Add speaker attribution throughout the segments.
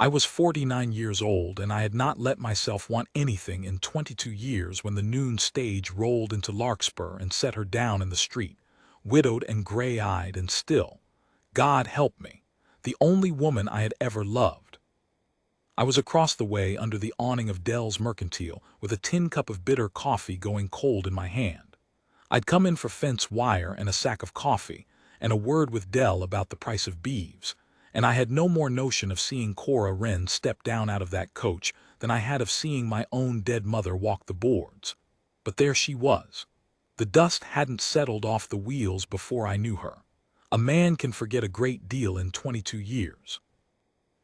Speaker 1: I was 49 years old, and I had not let myself want anything in 22 years when the noon stage rolled into Larkspur and set her down in the street, widowed and gray-eyed and still, God help me, the only woman I had ever loved. I was across the way under the awning of Dell's Mercantile with a tin cup of bitter coffee going cold in my hand. I'd come in for fence wire and a sack of coffee, and a word with Dell about the price of beeves, and I had no more notion of seeing Cora Wren step down out of that coach than I had of seeing my own dead mother walk the boards. But there she was. The dust hadn't settled off the wheels before I knew her. A man can forget a great deal in 22 years.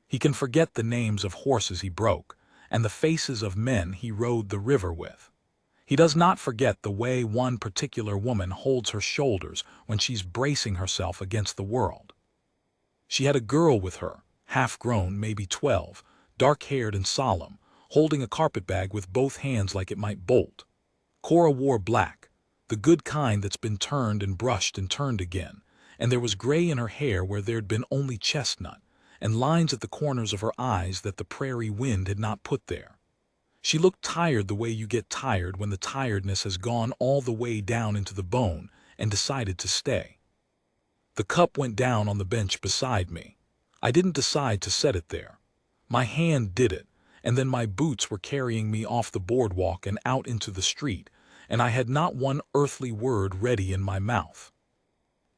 Speaker 1: He can forget the names of horses he broke, and the faces of men he rode the river with. He does not forget the way one particular woman holds her shoulders when she's bracing herself against the world. She had a girl with her, half-grown, maybe 12, dark-haired and solemn, holding a carpetbag with both hands like it might bolt. Cora wore black, the good kind that's been turned and brushed and turned again, and there was gray in her hair where there'd been only chestnut, and lines at the corners of her eyes that the prairie wind had not put there. She looked tired the way you get tired when the tiredness has gone all the way down into the bone and decided to stay. The cup went down on the bench beside me. I didn't decide to set it there. My hand did it, and then my boots were carrying me off the boardwalk and out into the street, and I had not one earthly word ready in my mouth.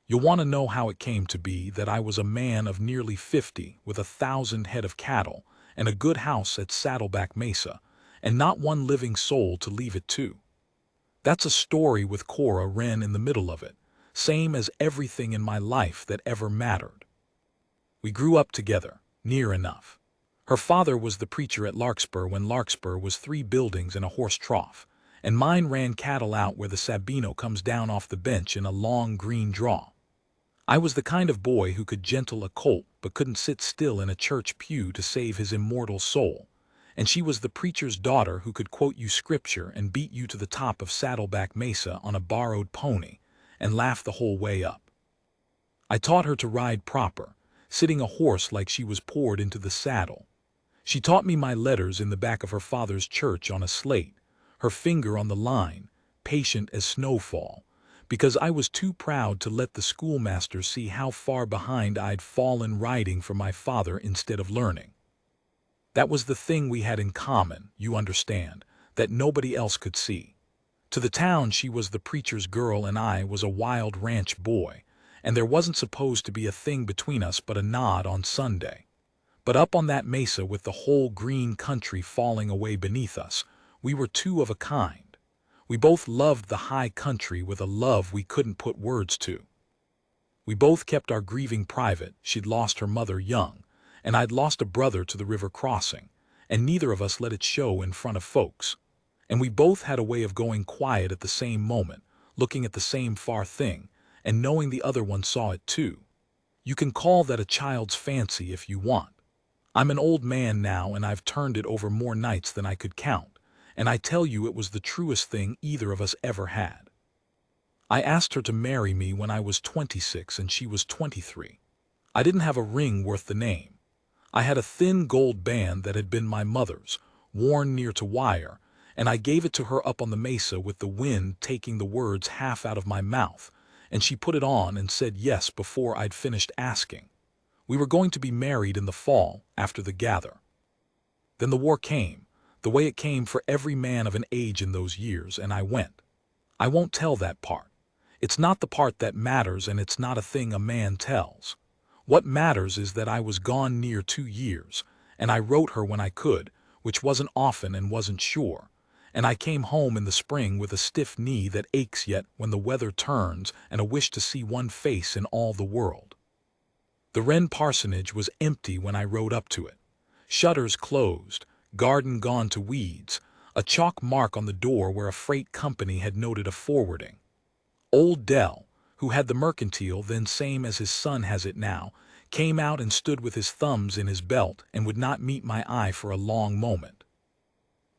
Speaker 1: You'll want to know how it came to be that I was a man of nearly 50 with 1,000 head of cattle and a good house at Saddleback Mesa, and not one living soul to leave it to. That's a story with Cora Wren in the middle of it, same as everything in my life that ever mattered. We grew up together, near enough. Her father was the preacher at Larkspur when Larkspur was 3 buildings and a horse trough, and mine ran cattle out where the Sabino comes down off the bench in a long green draw. I was the kind of boy who could gentle a colt but couldn't sit still in a church pew to save his immortal soul, and she was the preacher's daughter who could quote you scripture and beat you to the top of Saddleback Mesa on a borrowed pony and laugh the whole way up. I taught her to ride proper, sitting a horse like she was poured into the saddle. She taught me my letters in the back of her father's church on a slate, her finger on the line, patient as snowfall, because I was too proud to let the schoolmaster see how far behind I'd fallen riding for my father instead of learning. That was the thing we had in common, you understand, that nobody else could see. To the town she was the preacher's girl and I was a wild ranch boy, and there wasn't supposed to be a thing between us but a nod on Sunday. But up on that mesa with the whole green country falling away beneath us, we were two of a kind. We both loved the high country with a love we couldn't put words to. We both kept our grieving private. She'd lost her mother young, and I'd lost a brother to the river crossing, and neither of us let it show in front of folks. And we both had a way of going quiet at the same moment, looking at the same far thing, and knowing the other one saw it too. You can call that a child's fancy if you want. I'm an old man now, and I've turned it over more nights than I could count, and I tell you it was the truest thing either of us ever had. I asked her to marry me when I was 26 and she was 23. I didn't have a ring worth the name. I had a thin gold band that had been my mother's, worn near to wire, and I gave it to her up on the mesa with the wind taking the words half out of my mouth, and she put it on and said yes before I'd finished asking. We were going to be married in the fall, after the gather. Then the war came, the way it came for every man of an age in those years, and I went. I won't tell that part. It's not the part that matters, and it's not a thing a man tells. What matters is that I was gone near 2 years, and I wrote her when I could, which wasn't often and wasn't sure, and I came home in the spring with a stiff knee that aches yet when the weather turns and a wish to see one face in all the world. The Wren parsonage was empty when I rode up to it. Shutters closed, garden gone to weeds, a chalk mark on the door where a freight company had noted a forwarding. Old Dell, who had the mercantile then same as his son has it now, came out and stood with his thumbs in his belt and would not meet my eye for a long moment.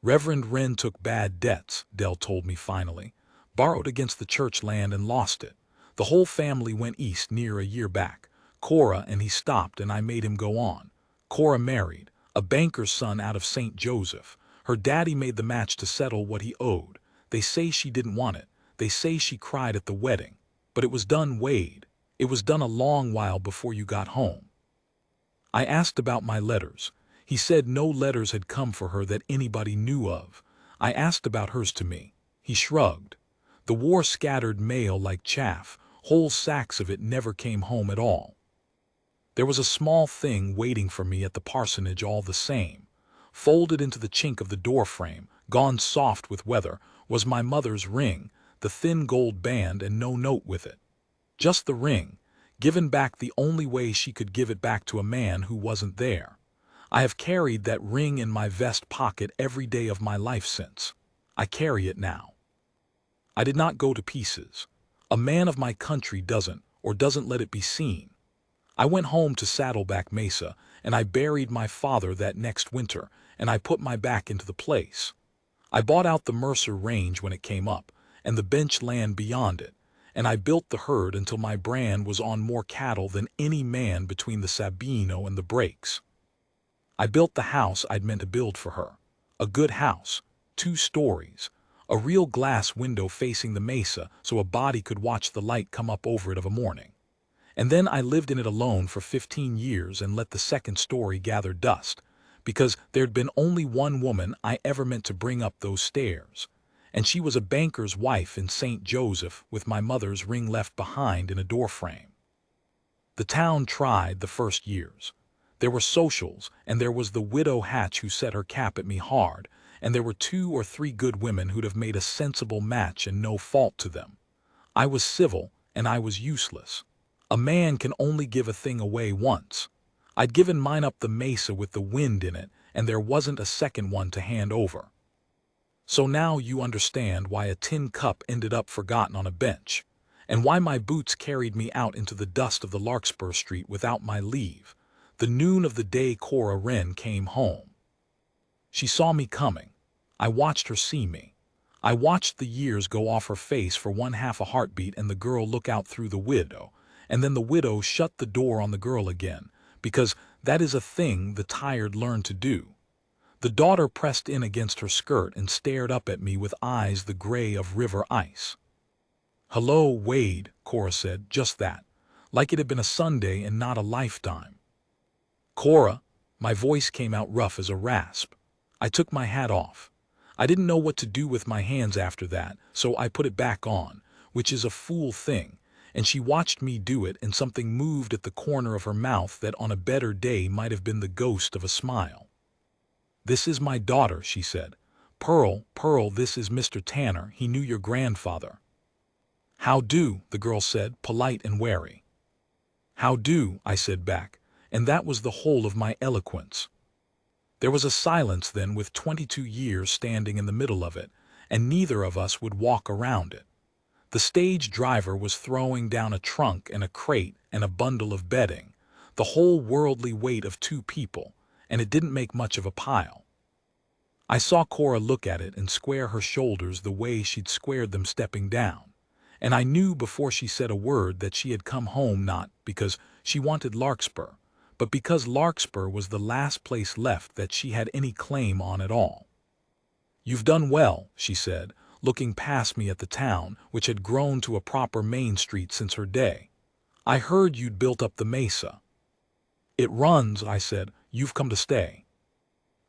Speaker 1: Reverend Wren took bad debts, Dell told me finally, borrowed against the church land and lost it. The whole family went east near a year back. Cora and he stopped and I made him go on. Cora married. A banker's son out of St. Joseph. Her daddy made the match to settle what he owed. They say she didn't want it. They say she cried at the wedding. But it was done, Wade. It was done a long while before you got home. I asked about my letters. He said no letters had come for her that anybody knew of. I asked about hers to me. He shrugged. The war scattered mail like chaff. Whole sacks of it never came home at all. There was a small thing waiting for me at the parsonage all the same. Folded into the chink of the door frame, gone soft with weather, was my mother's ring, the thin gold band and no note with it. Just the ring, given back the only way she could give it back to a man who wasn't there. I have carried that ring in my vest pocket every day of my life since. I carry it now. I did not go to pieces. A man of my country doesn't let it be seen. I went home to Saddleback Mesa, and I buried my father that next winter, and I put my back into the place. I bought out the Mercer Range when it came up, and the bench land beyond it, and I built the herd until my brand was on more cattle than any man between the Sabino and the Breaks. I built the house I'd meant to build for her. A good house, 2 stories, a real glass window facing the mesa so a body could watch the light come up over it of a morning. And then I lived in it alone for 15 years and let the second story gather dust, because there'd been only one woman I ever meant to bring up those stairs, and she was a banker's wife in St. Joseph with my mother's ring left behind in a doorframe. The town tried the first years. There were socials, and there was the widow Hatch who set her cap at me hard, and there were 2 or 3 good women who'd have made a sensible match and no fault to them. I was civil, and I was useless. A man can only give a thing away once. I'd given mine up the mesa with the wind in it, and there wasn't a second one to hand over. So now you understand why a tin cup ended up forgotten on a bench, and why my boots carried me out into the dust of the Larkspur Street without my leave. The noon of the day Cora Wren came home. She saw me coming. I watched her see me. I watched the years go off her face for 1/2 a heartbeat and the girl look out through the window, and then the widow shut the door on the girl again, because that is a thing the tired learn to do. The daughter pressed in against her skirt and stared up at me with eyes the gray of river ice. "Hello, Wade," Cora said, just that, like it had been a Sunday and not a lifetime. "Cora," my voice came out rough as a rasp. I took my hat off. I didn't know what to do with my hands after that, so I put it back on, which is a fool thing, and she watched me do it, and something moved at the corner of her mouth that on a better day might have been the ghost of a smile. "This is my daughter," she said. Pearl, this is Mr. Tanner. He knew your grandfather." "How do," the girl said, polite and wary. "How do," I said back, and that was the whole of my eloquence. There was a silence then, with 22 years standing in the middle of it, and neither of us would walk around it. The stage driver was throwing down a trunk and a crate and a bundle of bedding, the whole worldly weight of 2 people, and it didn't make much of a pile. I saw Cora look at it and square her shoulders the way she'd squared them stepping down, and I knew before she said a word that she had come home not because she wanted Larkspur, but because Larkspur was the last place left that she had any claim on at all. "You've done well," she said, looking past me at the town, which had grown to a proper main street since her day. "I heard you'd built up the mesa." "It runs," I said. "You've come to stay."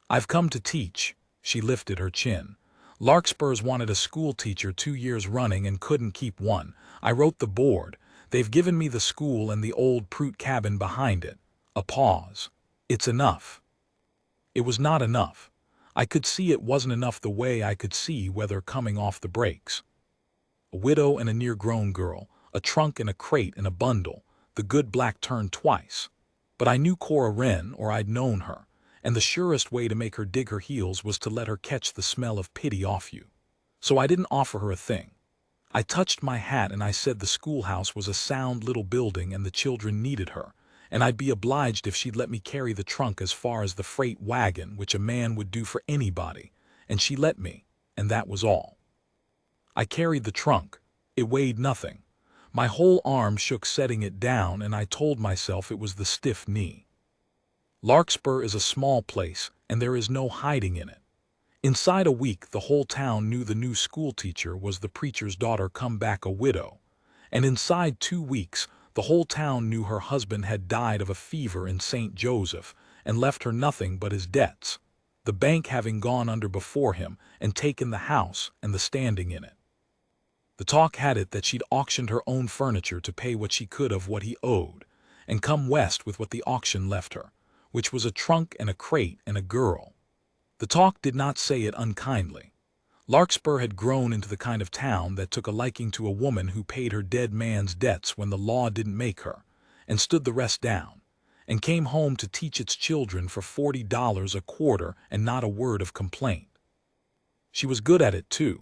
Speaker 1: "I've come to teach." She lifted her chin. "Larkspur's wanted a school teacher 2 years running and couldn't keep one. I wrote the board. They've given me the school and the old Prout cabin behind it." A pause. "It's enough." It was not enough. I could see it wasn't enough the way I could see weather coming off the breaks. A widow and a near-grown girl, a trunk and a crate and a bundle. The good black turned twice. But I knew Cora Wren, or I'd known her, and the surest way to make her dig her heels was to let her catch the smell of pity off you. So I didn't offer her a thing. I touched my hat and I said the schoolhouse was a sound little building and the children needed her, and I'd be obliged if she'd let me carry the trunk as far as the freight wagon, which a man would do for anybody, and she let me, and that was all. I carried the trunk. It weighed nothing. My whole arm shook setting it down, and I told myself it was the stiff knee. Larkspur is a small place, and there is no hiding in it. Inside a week, the whole town knew the new schoolteacher was the preacher's daughter come back a widow. And inside 2 weeks, the whole town knew her husband had died of a fever in St. Joseph and left her nothing but his debts, the bank having gone under before him and taken the house and the standing in it. The talk had it that she'd auctioned her own furniture to pay what she could of what he owed, and come west with what the auction left her, which was a trunk and a crate and a girl. The talk did not say it unkindly. Larkspur had grown into the kind of town that took a liking to a woman who paid her dead man's debts when the law didn't make her, and stood the rest down, and came home to teach its children for $40 a quarter and not a word of complaint. She was good at it, too.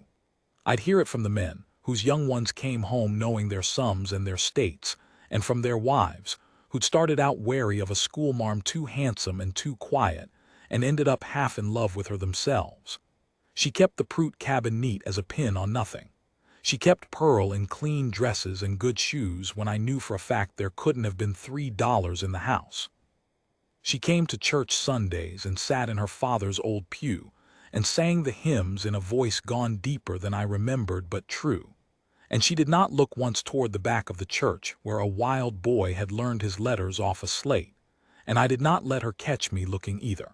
Speaker 1: I'd hear it from the men, whose young ones came home knowing their sums and their states, and from their wives, who'd started out wary of a schoolmarm too handsome and too quiet, and ended up half in love with her themselves. She kept the Prout cabin neat as a pin on nothing. She kept Pearl in clean dresses and good shoes when I knew for a fact there couldn't have been $3 in the house. She came to church Sundays and sat in her father's old pew, and sang the hymns in a voice gone deeper than I remembered but true. And she did not look once toward the back of the church where a wild boy had learned his letters off a slate, and I did not let her catch me looking either.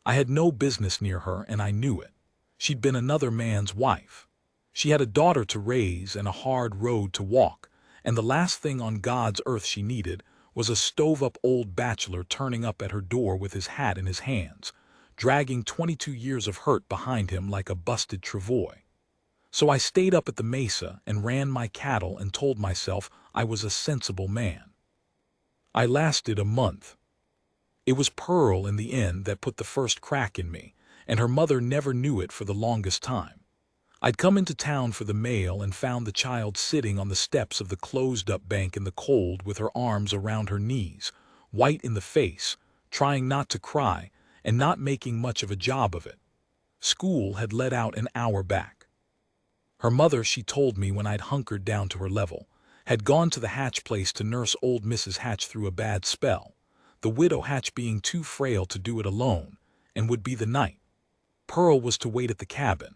Speaker 1: I had no business near her, and I knew it. She'd been another man's wife. She had a daughter to raise and a hard road to walk, and the last thing on God's earth she needed was a stove-up old bachelor turning up at her door with his hat in his hands, dragging 22 years of hurt behind him like a busted travois. So I stayed up at the mesa and ran my cattle and told myself I was a sensible man. I lasted a month. It was Pearl in the end that put the first crack in me, and her mother never knew it for the longest time. I'd come into town for the mail and found the child sitting on the steps of the closed-up bank in the cold with her arms around her knees, white in the face, trying not to cry and not making much of a job of it. School had let out an hour back. Her mother, she told me when I'd hunkered down to her level, had gone to the Hatch place to nurse old Mrs. Hatch through a bad spell, the widow Hatch being too frail to do it alone, and would be the night. Pearl was to wait at the cabin.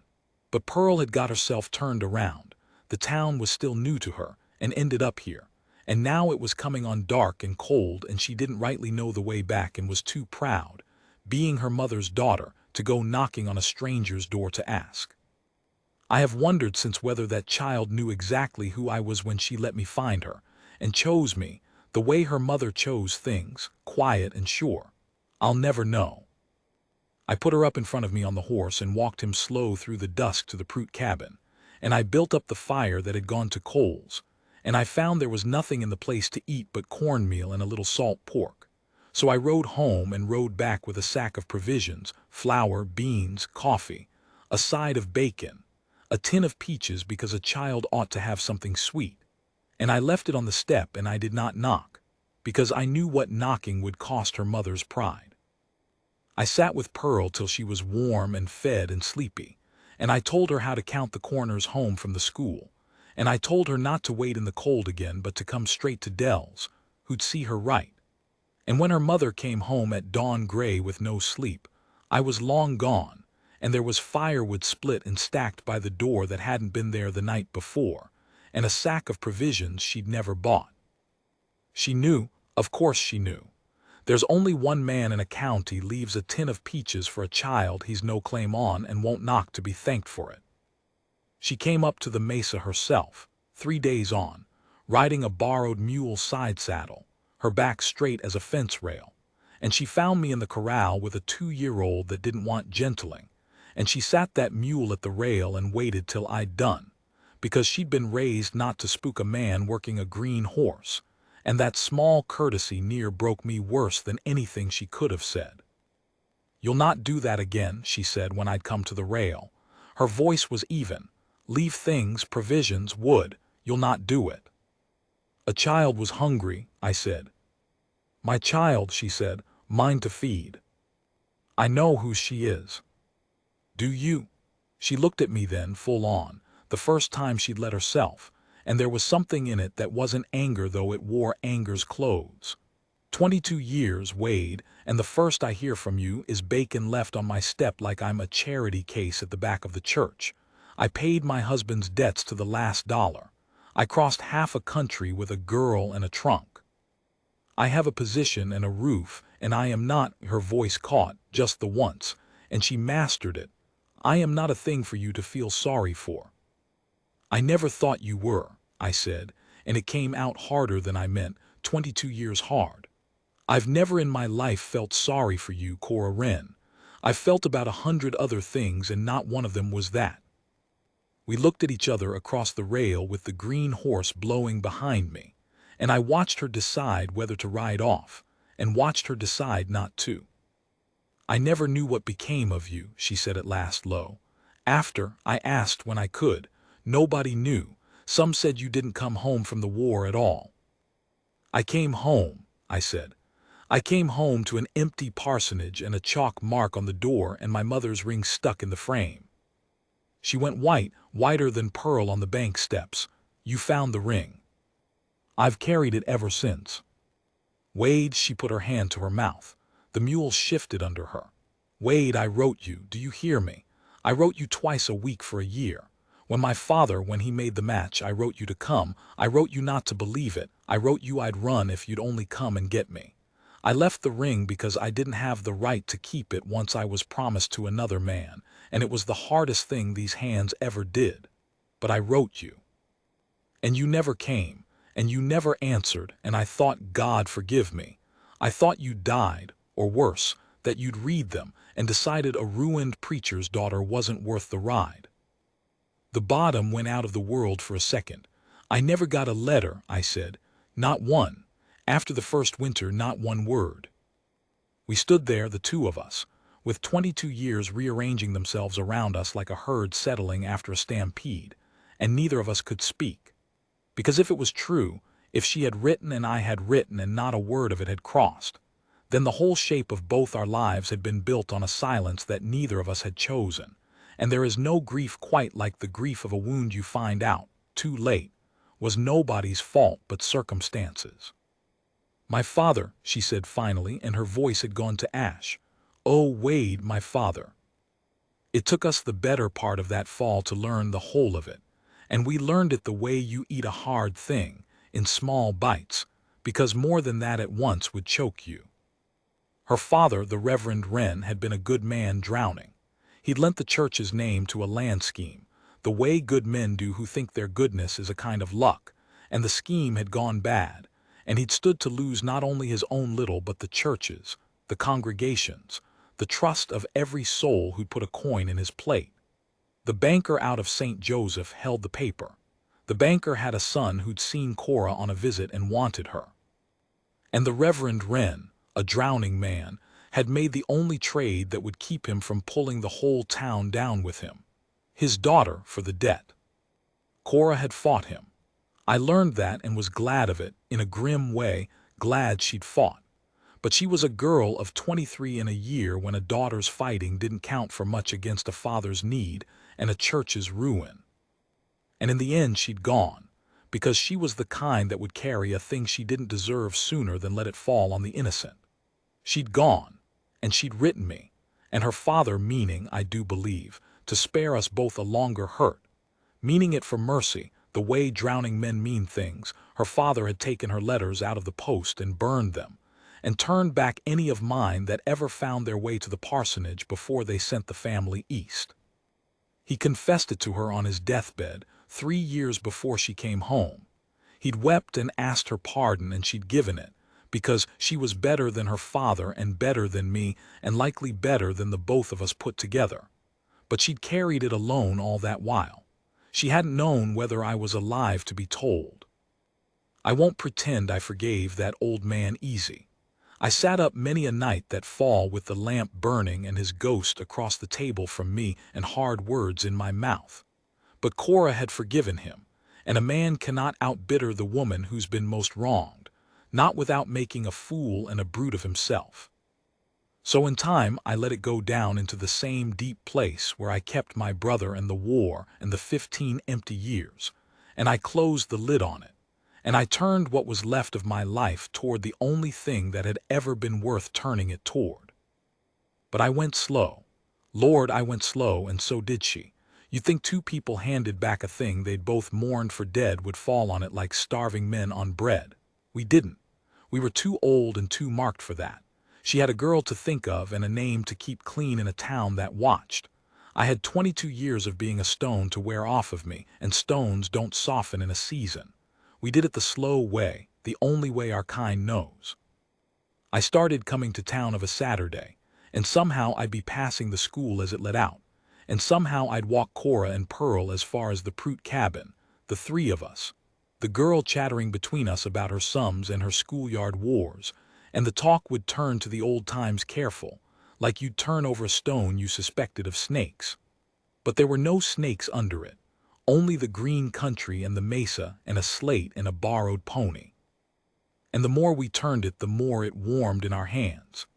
Speaker 1: But Pearl had got herself turned around. The town was still new to her, and ended up here. And now it was coming on dark and cold, and she didn't rightly know the way back and was too proud, being her mother's daughter, to go knocking on a stranger's door to ask. I have wondered since whether that child knew exactly who I was when she let me find her, and chose me, the way her mother chose things, quiet and sure. I'll never know. I put her up in front of me on the horse and walked him slow through the dusk to the Prout cabin, and I built up the fire that had gone to coals, and I found there was nothing in the place to eat but cornmeal and a little salt pork. So I rode home and rode back with a sack of provisions, flour, beans, coffee, a side of bacon, a tin of peaches because a child ought to have something sweet, and I left it on the step and I did not knock, because I knew what knocking would cost her mother's pride. I sat with Pearl till she was warm and fed and sleepy, and I told her how to count the corners home from the school, and I told her not to wait in the cold again but to come straight to Dell's, who'd see her right. And when her mother came home at dawn gray with no sleep, I was long gone, and there was firewood split and stacked by the door that hadn't been there the night before, and a sack of provisions she'd never bought. She knew, of course she knew. There's only one man in a county leaves a tin of peaches for a child he's no claim on and won't knock to be thanked for it. She came up to the mesa herself, 3 days on, riding a borrowed mule side saddle, her back straight as a fence rail, and she found me in the corral with a 2-year-old that didn't want gentling, and she sat that mule at the rail and waited till I'd done, because she'd been raised not to spook a man working a green horse, and that small courtesy near broke me worse than anything she could have said. "You'll not do that again," she said when I'd come to the rail. Her voice was even. "Leave things, provisions, wood. You'll not do it." "A child was hungry," I said. "My child," she said, "mine to feed." "I know who she is." "Do you?" She looked at me then, full on, the first time she'd let herself, and there was something in it that wasn't anger though it wore anger's clothes. 22 years, Wade, and the first I hear from you is bacon left on my step like I'm a charity case at the back of the church. I paid my husband's debts to the last dollar. I crossed half a country with a girl and a trunk. I have a position and a roof, and I am not, her voice caught, just the once, and she mastered it. I am not a thing for you to feel sorry for. I never thought you were, I said, and it came out harder than I meant, 22 years hard. I've never in my life felt sorry for you, Cora Wren. I've felt about 100 other things, and not one of them was that. We looked at each other across the rail with the green horse blowing behind me, and I watched her decide whether to ride off, and watched her decide not to. I never knew what became of you, she said at last low. After, I asked when I could. Nobody knew. Some said you didn't come home from the war at all. I came home, I said. I came home to an empty parsonage and a chalk mark on the door and my mother's ring stuck in the frame. She went white, whiter than pearl on the bank steps. You found the ring. I've carried it ever since. Wade, she put her hand to her mouth. The mule shifted under her. Wade, I wrote you, do you hear me? I wrote you twice a week for a year. When he made the match, I wrote you to come. I wrote you not to believe it. I wrote you I'd run if you'd only come and get me. I left the ring because I didn't have the right to keep it once I was promised to another man, and it was the hardest thing these hands ever did. But I wrote you. And you never came, and you never answered, and I thought, God forgive me. I thought you died, or worse, that you'd read them and decided a ruined preacher's daughter wasn't worth the ride. The bottom went out of the world for a second. I never got a letter, I said. Not one. After the first winter, not one word. We stood there, the two of us, with 22 years rearranging themselves around us like a herd settling after a stampede, and neither of us could speak. Because if it was true, if she had written and I had written and not a word of it had crossed, then the whole shape of both our lives had been built on a silence that neither of us had chosen, and there is no grief quite like the grief of a wound you find out, too late, was nobody's fault but circumstances. My father, she said finally, and her voice had gone to ash. Oh, Wade, my father. It took us the better part of that fall to learn the whole of it, and we learned it the way you eat a hard thing, in small bites, because more than that at once would choke you. Her father, the Reverend Wren, had been a good man drowning. He'd lent the church his name to a land scheme, the way good men do who think their goodness is a kind of luck, and the scheme had gone bad, and he'd stood to lose not only his own little but the churches, the congregations, the trust of every soul who'd put a coin in his plate. The banker out of St. Joseph held the paper. The banker had a son who'd seen Cora on a visit and wanted her. And the Reverend Wren, a drowning man, had made the only trade that would keep him from pulling the whole town down with him. His daughter for the debt. Cora had fought him. I learned that and was glad of it, in a grim way, glad she'd fought. But she was a girl of 23 in a year when a daughter's fighting didn't count for much against a father's need and a church's ruin. And in the end she'd gone, because she was the kind that would carry a thing she didn't deserve sooner than let it fall on the innocent. She'd gone, and she'd written me, and her father meaning, I do believe, to spare us both a longer hurt, meaning it for mercy, the way drowning men mean things. Her father had taken her letters out of the post and burned them, and turned back any of mine that ever found their way to the parsonage before they sent the family east. He confessed it to her on his deathbed 3 years before she came home. He'd wept and asked her pardon, and she'd given it, because she was better than her father and better than me and likely better than the both of us put together. But she'd carried it alone all that while. She hadn't known whether I was alive to be told. I won't pretend I forgave that old man easy. I sat up many a night that fall with the lamp burning and his ghost across the table from me and hard words in my mouth. But Cora had forgiven him, and a man cannot outbitter the woman who's been most wronged, not without making a fool and a brute of himself. So in time I let it go down into the same deep place where I kept my brother and the war and the 15 empty years, and I closed the lid on it, and I turned what was left of my life toward the only thing that had ever been worth turning it toward. But I went slow. Lord, I went slow, and so did she. You'd think two people handed back a thing they'd both mourned for dead would fall on it like starving men on bread. We didn't. We were too old and too marked for that. She had a girl to think of and a name to keep clean in a town that watched. I had 22 years of being a stone to wear off of me, and stones don't soften in a season. We did it the slow way, the only way our kind knows. I started coming to town of a Saturday, and somehow I'd be passing the school as it let out, and somehow I'd walk Cora and Pearl as far as the Prout cabin, the three of us, the girl chattering between us about her sums and her schoolyard wars, and the talk would turn to the old times careful, like you'd turn over a stone you suspected of snakes. But there were no snakes under it, only the green country and the mesa and a slate and a borrowed pony. And the more we turned it, the more it warmed in our hands.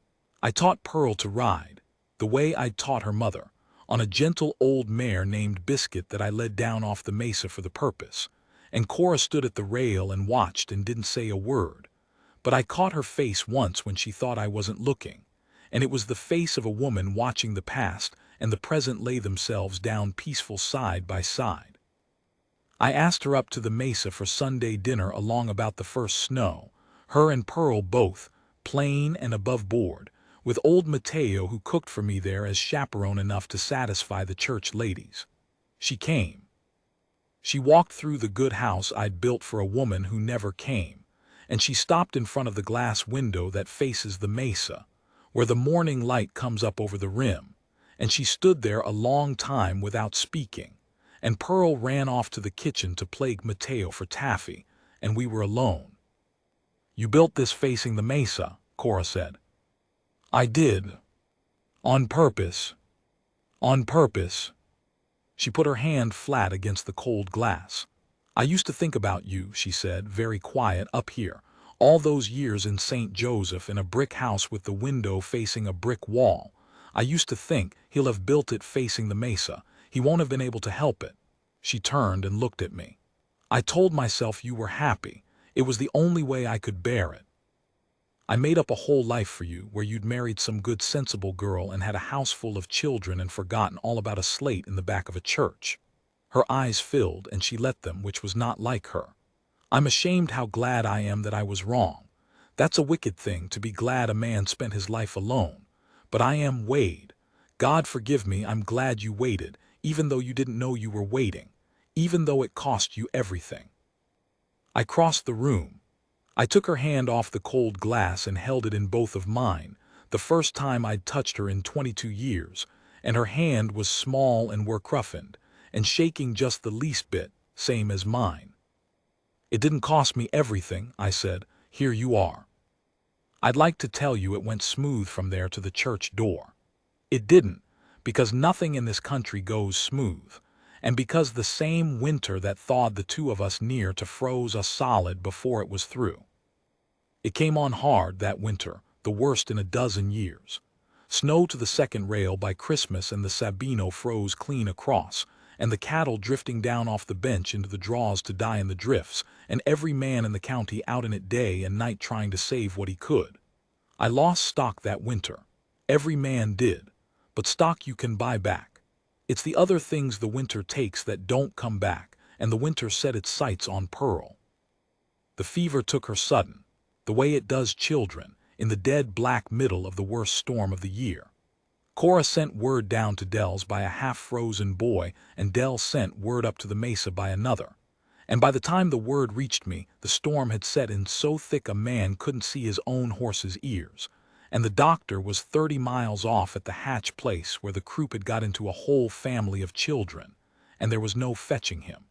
Speaker 1: I taught Pearl to ride, the way I'd taught her mother, on a gentle old mare named Biscuit that I led down off the mesa for the purpose, and Cora stood at the rail and watched and didn't say a word. But I caught her face once when she thought I wasn't looking, and it was the face of a woman watching the past and the present lay themselves down peaceful side by side. I asked her up to the mesa for Sunday dinner along about the first snow, her and Pearl both, plain and above board, with old Mateo who cooked for me there as chaperone enough to satisfy the church ladies. She came. She walked through the good house I'd built for a woman who never came, and she stopped in front of the glass window that faces the mesa, where the morning light comes up over the rim, and she stood there a long time without speaking, and Pearl ran off to the kitchen to plague Mateo for taffy, and we were alone. "You built this facing the mesa," Cora said. "I did. On purpose. On purpose." She put her hand flat against the cold glass. "I used to think about you," she said, very quiet, "up here. All those years in St. Joseph in a brick house with the window facing a brick wall. I used to think, he'll have built it facing the mesa. He won't have been able to help it." She turned and looked at me. "I told myself you were happy. It was the only way I could bear it. I made up a whole life for you, where you'd married some good sensible girl and had a house full of children and forgotten all about a slate in the back of a church." Her eyes filled, and she let them, which was not like her. "I'm ashamed how glad I am that I was wrong. That's a wicked thing, to be glad a man spent his life alone. But I am, Wade. God forgive me, I'm glad you waited, even though you didn't know you were waiting, even though it cost you everything." I crossed the room. I took her hand off the cold glass and held it in both of mine, the first time I'd touched her in 22 years, and her hand was small and work-roughened, and shaking just the least bit, same as mine. "It didn't cost me everything," I said. "Here you are. I'd like to tell you it went smooth from there to the church door. It didn't, because nothing in this country goes smooth, and because the same winter that thawed the two of us near to froze us solid before it was through. It came on hard that winter, the worst in a dozen years. Snow to the second rail by Christmas, and the Sabino froze clean across, and the cattle drifting down off the bench into the draws to die in the drifts, and every man in the county out in it day and night trying to save what he could. I lost stock that winter. Every man did. But stock you can buy back. It's the other things the winter takes that don't come back, and the winter set its sights on Pearl. The fever took her sudden, the way it does children, in the dead black middle of the worst storm of the year. Cora sent word down to Dell's by a half-frozen boy, and Dell sent word up to the mesa by another. And by the time the word reached me, the storm had set in so thick a man couldn't see his own horse's ears, and the doctor was 30 miles off at the Hatch place where the croup had got into a whole family of children, and there was no fetching him.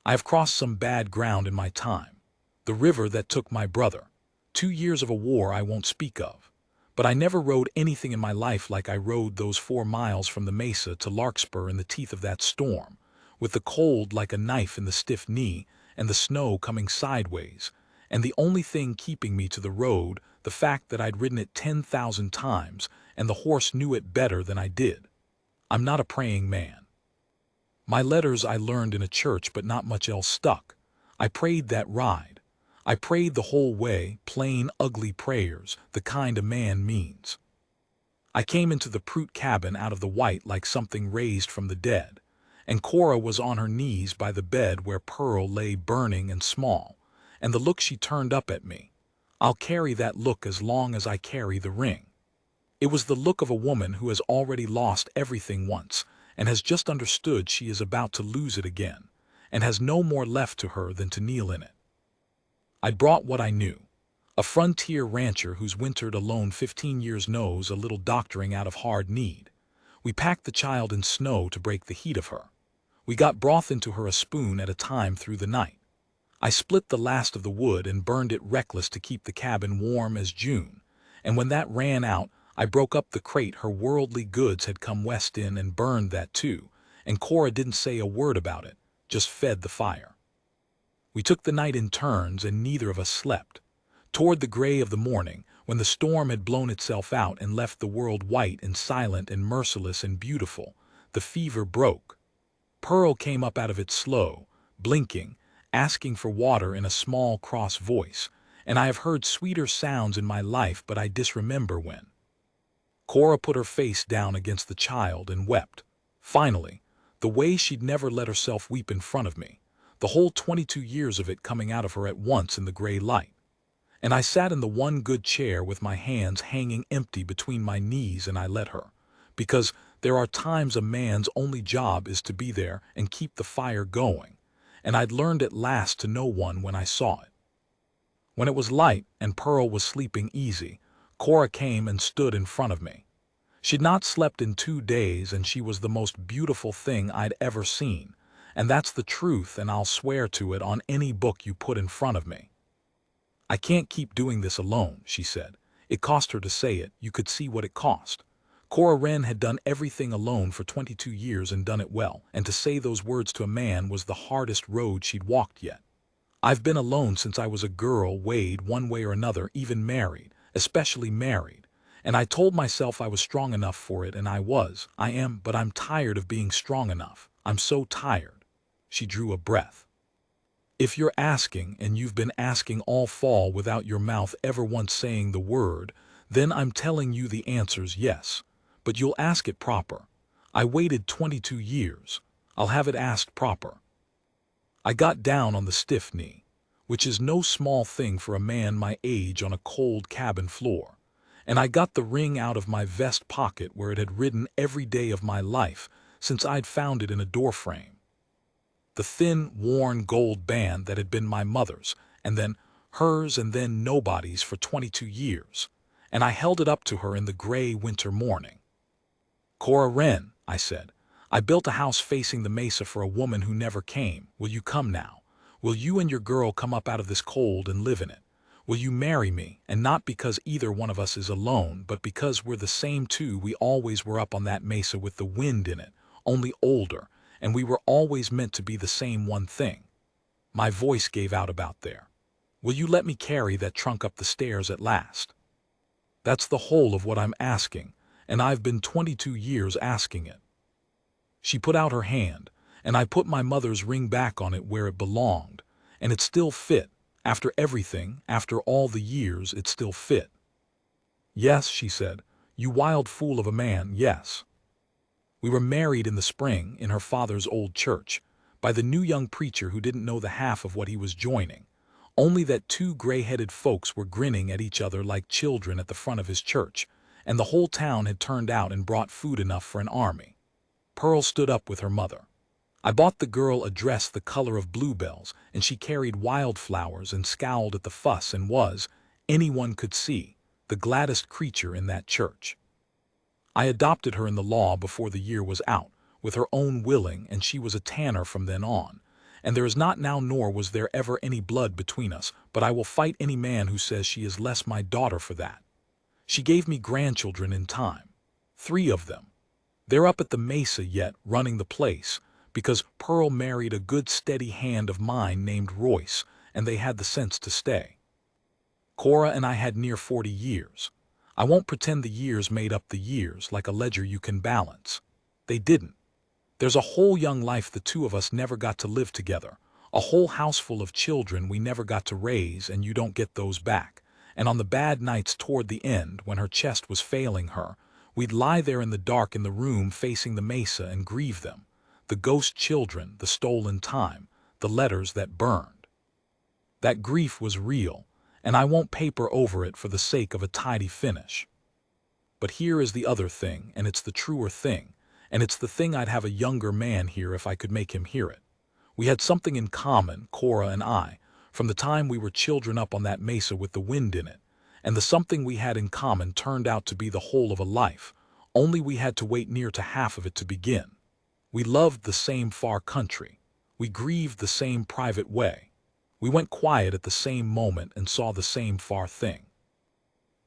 Speaker 1: I have crossed some bad ground in my time. The river that took my brother. 2 years of a war I won't speak of. But I never rode anything in my life like I rode those 4 miles from the mesa to Larkspur in the teeth of that storm, with the cold like a knife in the stiff knee, and the snow coming sideways, and the only thing keeping me to the road, the fact that I'd ridden it 10,000 times, and the horse knew it better than I did. I'm not a praying man. My letters I learned in a church, but not much else stuck. I prayed that ride. I prayed the whole way, plain, ugly prayers, the kind a man means. I came into the Prout cabin out of the white like something raised from the dead, and Cora was on her knees by the bed where Pearl lay burning and small, and the look she turned up at me. I'll carry that look as long as I carry the ring. It was the look of a woman who has already lost everything once, and has just understood she is about to lose it again, and has no more left to her than to kneel in it. I brought what I knew. A frontier rancher who's wintered alone 15 years knows a little doctoring out of hard need. We packed the child in snow to break the heat of her. We got broth into her a spoon at a time through the night. I split the last of the wood and burned it reckless to keep the cabin warm as June, and when that ran out, I broke up the crate her worldly goods had come west in and burned that too, and Cora didn't say a word about it, just fed the fire. We took the night in turns and neither of us slept. Toward the gray of the morning, when the storm had blown itself out and left the world white and silent and merciless and beautiful, the fever broke. Pearl came up out of it slow, blinking, asking for water in a small, cross voice, and I have heard sweeter sounds in my life, but I disremember when. Cora put her face down against the child and wept. Finally, the way she'd never let herself weep in front of me, the whole 22 years of it coming out of her at once in the gray light. And I sat in the one good chair with my hands hanging empty between my knees, and I let her, because there are times a man's only job is to be there and keep the fire going, and I'd learned at last to know one when I saw it. When it was light and Pearl was sleeping easy, Cora came and stood in front of me. She'd not slept in 2 days, and she was the most beautiful thing I'd ever seen, and that's the truth, and I'll swear to it on any book you put in front of me. I can't keep doing this alone, she said. It cost her to say it. You could see what it cost. Cora Wren had done everything alone for 22 years and done it well, and to say those words to a man was the hardest road she'd walked yet. I've been alone since I was a girl, Wade, one way or another, even married, especially married, and I told myself I was strong enough for it, and I am, but I'm tired of being strong enough. I'm so tired. She drew a breath. If you're asking, and you've been asking all fall without your mouth ever once saying the word, then I'm telling you the answer's yes. But you'll ask it proper. I waited 22 years. I'll have it asked proper. I got down on the stiff knee, which is no small thing for a man my age on a cold cabin floor, and I got the ring out of my vest pocket where it had ridden every day of my life since I'd found it in a doorframe. The thin, worn gold band that had been my mother's, and then hers, and then nobody's for 22 years, and I held it up to her in the gray winter morning. Cora Wren, I said, I built a house facing the mesa for a woman who never came. Will you come now? Will you and your girl come up out of this cold and live in it? Will you marry me, and not because either one of us is alone, but because we're the same two we always were up on that mesa with the wind in it, only older, and we were always meant to be the same one thing. My voice gave out about there. Will you let me carry that trunk up the stairs at last? That's the whole of what I'm asking, and I've been 22 years asking it. She put out her hand, and I put my mother's ring back on it where it belonged, and it still fit. After everything, after all the years, it still fit. Yes, she said, you wild fool of a man, yes. We were married in the spring in her father's old church, by the new young preacher who didn't know the half of what he was joining, only that 2 gray-headed folks were grinning at each other like children at the front of his church, and the whole town had turned out and brought food enough for an army. Pearl stood up with her mother. I bought the girl a dress the color of bluebells, and she carried wildflowers and scowled at the fuss and was, anyone could see, the gladdest creature in that church. I adopted her in the law before the year was out, with her own willing, and she was a Tanner from then on, and there is not now nor was there ever any blood between us, but I will fight any man who says she is less my daughter for that. She gave me grandchildren in time, 3 of them. They're up at the mesa yet, running the place, because Pearl married a good steady hand of mine named Royce, and they had the sense to stay. Cora and I had near 40 years. I won't pretend the years made up the years like a ledger you can balance. They didn't. There's a whole young life the 2 of us never got to live together, A whole house full of children we never got to raise, and you don't get those back. And on the bad nights toward the end, when her chest was failing her, we'd lie there in the dark in the room facing the mesa and grieve them. The ghost children, the stolen time, the letters that burned. That grief was real, and I won't paper over it for the sake of a tidy finish. But here is the other thing, and it's the truer thing, and it's the thing I'd have a younger man hear if I could make him hear it. We had something in common, Cora and I, from the time we were children up on that mesa with the wind in it, and the something we had in common turned out to be the whole of a life, only we had to wait near to half of it to begin. We loved the same far country. We grieved the same private way. We went quiet at the same moment and saw the same far thing.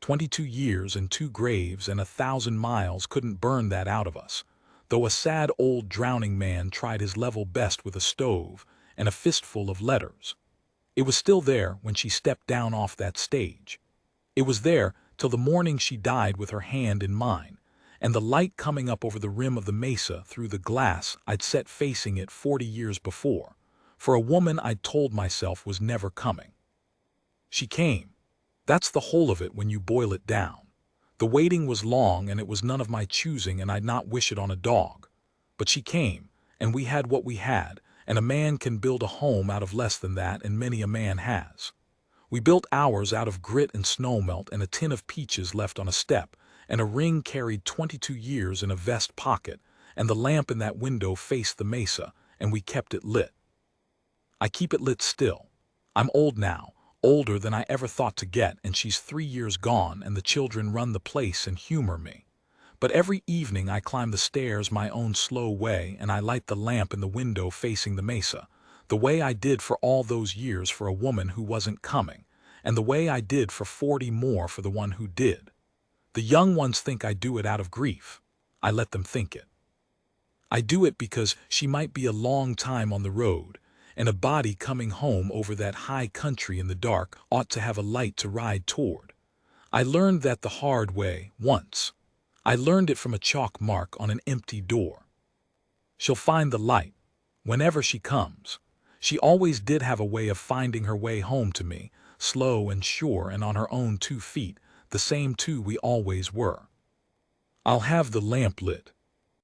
Speaker 1: 22 years and 2 graves and 1,000 miles couldn't burn that out of us, though a sad old drowning man tried his level best with a stove and a fistful of letters. It was still there when she stepped down off that stage. It was there till the morning she died with her hand in mine, and the light coming up over the rim of the mesa through the glass I'd set facing it 40 years before, for a woman I'd told myself was never coming. She came. That's the whole of it when you boil it down. The waiting was long, and it was none of my choosing, and I'd not wish it on a dog. But she came, and we had what we had, and a man can build a home out of less than that, and many a man has. We built ours out of grit and snowmelt and a tin of peaches left on a step, and a ring carried 22 years in a vest pocket, and the lamp in that window faced the mesa, and we kept it lit. I keep it lit still. I'm old now, older than I ever thought to get, and she's 3 years gone, and the children run the place and humor me. But every evening I climb the stairs my own slow way, and I light the lamp in the window facing the mesa, the way I did for all those years for a woman who wasn't coming, and the way I did for 40 more for the one who did. The young ones think I do it out of grief. I let them think it. I do it because she might be a long time on the road, and a body coming home over that high country in the dark ought to have a light to ride toward. I learned that the hard way, once. I learned it from a chalk mark on an empty door. She'll find the light, whenever she comes. She always did have a way of finding her way home to me, slow and sure and on her own 2 feet, the same 2 we always were. I'll have the lamp lit.